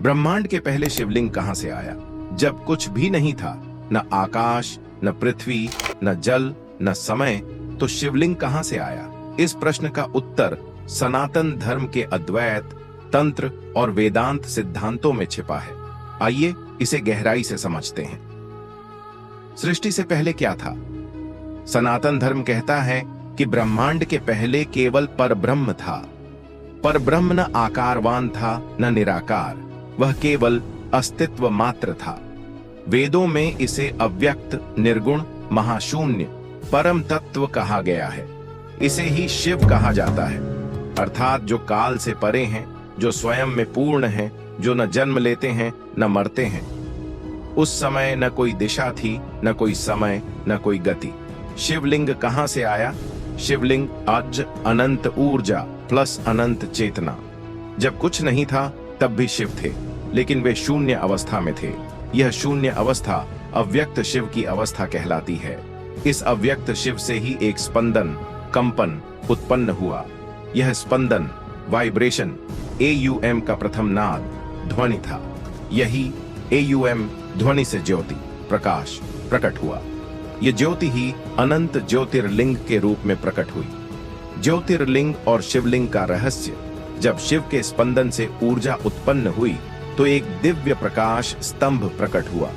ब्रह्मांड के पहले शिवलिंग कहां से आया? जब कुछ भी नहीं था, न आकाश, न पृथ्वी, न जल, न समय, तो शिवलिंग कहां से आया? इस प्रश्न का उत्तर सनातन धर्म के अद्वैत, तंत्र और वेदांत सिद्धांतों में छिपा है। आइए इसे गहराई से समझते हैं। सृष्टि से पहले क्या था? सनातन धर्म कहता है कि ब्रह्मांड के पहले केवल परब्रह्म था। परब्रह्म न आकारवान था न निराकार, वह केवल अस्तित्व मात्र था। वेदों में इसे अव्यक्त, निर्गुण, महाशून्य, परम तत्व कहा गया है। इसे ही शिव कहा जाता है, अर्थात जो काल से परे हैं, जो स्वयं में पूर्ण हैं, जो न जन्म लेते हैं न मरते हैं। उस समय न कोई दिशा थी, न कोई समय, न कोई गति। शिवलिंग कहां से आया? शिवलिंग अज अनंत ऊर्जा प्लस अनंत चेतना। जब कुछ नहीं था तब भी शिव थे, लेकिन वे शून्य अवस्था में थे। यह शून्य अवस्था अव्यक्त शिव की अवस्था कहलाती है। इस अव्यक्त शिव से ही एक स्पंदन, कंपन उत्पन्न हुआ। यह स्पंदन, वाइब्रेशन, AUM का प्रथम नाद, ध्वनि था। यही AUM ध्वनि से ज्योति, प्रकाश प्रकट हुआ। यह ज्योति ही अनंत ज्योतिर्लिंग के रूप में प्रकट हुई। ज्योतिर्लिंग और शिवलिंग का रहस्य: जब शिव के स्पंदन से ऊर्जा उत्पन्न हुई तो एक दिव्य प्रकाश स्तंभ प्रकट हुआ।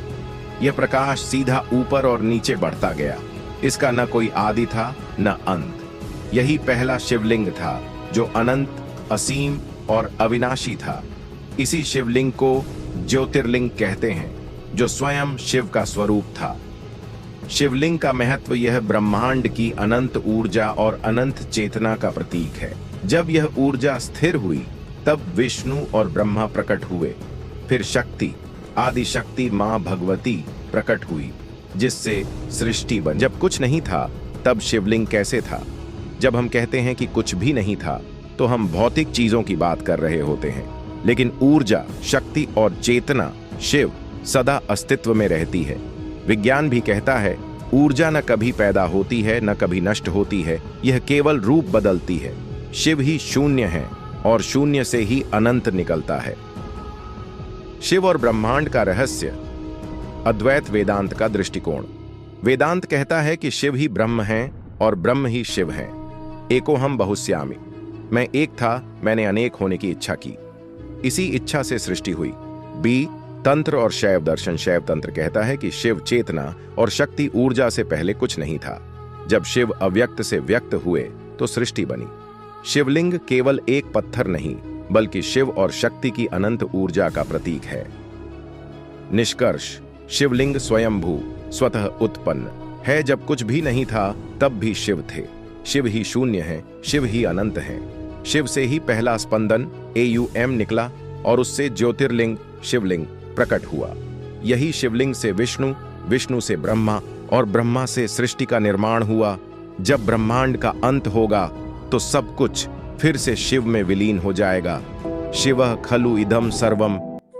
यह प्रकाश सीधा ऊपर और नीचे बढ़ता गया। इसका न कोई आदि था न अंत। यही पहला शिवलिंग था जो अनंत, असीम और अविनाशी था। इसी शिवलिंग को ज्योतिर्लिंग कहते हैं, जो स्वयं शिव का स्वरूप था। शिवलिंग का महत्व यह ब्रह्मांड की अनंत ऊर्जा और अनंत चेतना का प्रतीक है। जब यह ऊर्जा स्थिर हुई तब विष्णु और ब्रह्मा प्रकट हुए। फिर शक्ति, आदि शक्ति मां भगवती प्रकट हुई, जिससे सृष्टि बनी। जब कुछ नहीं था तब शिवलिंग कैसे था? जब हम कहते हैं कि कुछ भी नहीं था तो हम भौतिक चीजों की बात कर रहे होते हैं, लेकिन ऊर्जा, शक्ति और चेतना, शिव, सदा अस्तित्व में रहती है। विज्ञान भी कहता है ऊर्जा न कभी पैदा होती है न कभी नष्ट होती है, यह केवल रूप बदलती है। शिव ही शून्य है और शून्य से ही अनंत निकलता है। शिव और ब्रह्मांड का रहस्य: अद्वैत वेदांत का दृष्टिकोण। वेदांत कहता है कि शिव ही ब्रह्म हैं और ब्रह्म ही शिव हैं। एकोहम बहुस्यामी, मैं एक था, मैंने अनेक होने की इच्छा की, इसी इच्छा से सृष्टि हुई। बी तंत्र और शैव दर्शन। शैव तंत्र कहता है कि शिव चेतना और शक्ति ऊर्जा से पहले कुछ नहीं था। जब शिव अव्यक्त से व्यक्त हुए तो सृष्टि बनी। शिवलिंग केवल एक पत्थर नहीं, बल्कि शिव और शक्ति की अनंत ऊर्जा का प्रतीक है। निष्कर्ष: शिवलिंग स्वयंभू, स्वतः उत्पन्न है। जब कुछ भी नहीं था तब भी शिव थे। शिव ही शून्य है, शिव ही अनंत है। शिव से ही पहला स्पंदन AUM निकला और उससे ज्योतिर्लिंग शिवलिंग प्रकट हुआ। यही शिवलिंग से विष्णु, विष्णु से ब्रह्मा और ब्रह्मा से सृष्टि का निर्माण हुआ। जब ब्रह्मांड का अंत होगा तो सब कुछ फिर से शिव में विलीन हो जाएगा। शिवः खलु इदं सर्वम,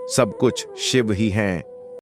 सब कुछ शिव ही हैं।